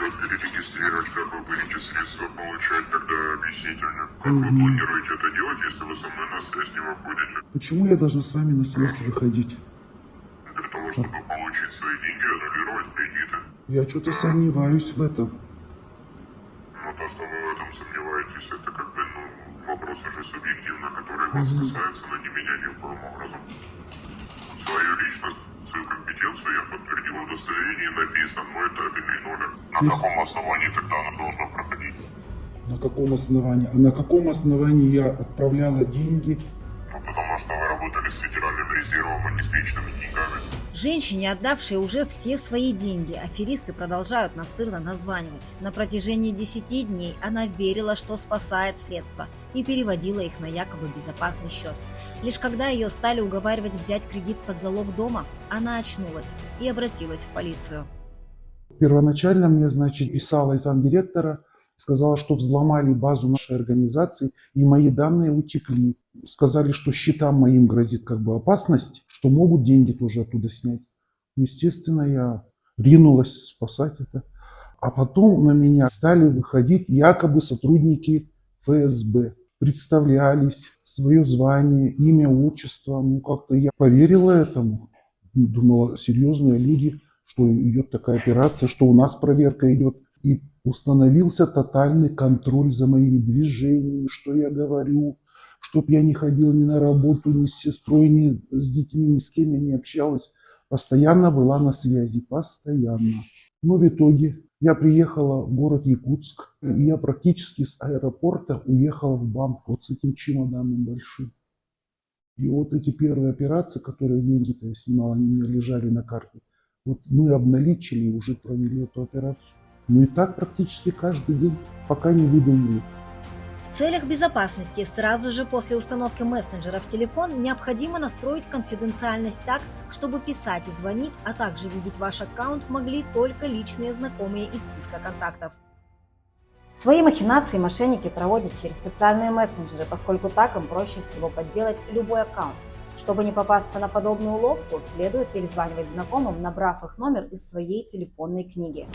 счет перерегистрировать, как вы будете средства получать, тогда объясните мне, как вы планируете это делать, если вы со мной на связь не выходите. Почему я должна с вами на связь выходить? Для того, чтобы получить свои деньги, аннулировать кредиты. Я что-то сомневаюсь в этом. Но то, что вы в этом сомневаетесь, это как бы, вопрос уже субъективно, который вас касается, но не меня никаким образом. Свою личность, свою компетенцию я подтвердил в удостоверении, написан мой табельный номер. На каком основании тогда оно должно проходить? На каком основании? А на каком основании я отправляла деньги? Ну, потому что вы работали с федеральным резервом, а не с личными деньгами. Женщине, отдавшей уже все свои деньги, аферисты продолжают настырно названивать. На протяжении 10 дней она верила, что спасает средства, и переводила их на якобы безопасный счет. Лишь когда ее стали уговаривать взять кредит под залог дома, она очнулась и обратилась в полицию. Первоначально мне, значит, писала из замдиректора, сказала, что взломали базу нашей организации и мои данные утекли. Сказали, что счетам моим грозит как бы опасность, что могут деньги тоже оттуда снять. Естественно, я ринулась спасать это. А потом на меня стали выходить якобы сотрудники ФСБ. Представлялись, свое звание, имя, отчество. Ну, как-то я поверила этому. Думала, серьезные люди, что идет такая операция, что у нас проверка идет. И установился тотальный контроль за моими движениями, что я говорю, чтоб я не ходил ни на работу, ни с сестрой, ни с детьми, ни с кем я не общалась. Постоянно была на связи, постоянно. Но в итоге я приехала в город Якутск, и я практически с аэропорта уехала в банк вот с этим чемоданом большим. И вот эти первые операции, которые деньги-то я снимала, они у меня лежали на карте. Вот мы обналичили и уже провели эту операцию. Ну и так практически каждый день, пока не выдавили. В целях безопасности сразу же после установки мессенджера в телефон необходимо настроить конфиденциальность так, чтобы писать и звонить, а также видеть ваш аккаунт могли только личные знакомые из списка контактов. Свои махинации мошенники проводят через социальные мессенджеры, поскольку так им проще всего подделать любой аккаунт. Чтобы не попасться на подобную уловку, следует перезванивать знакомым, набрав их номер из своей телефонной книги.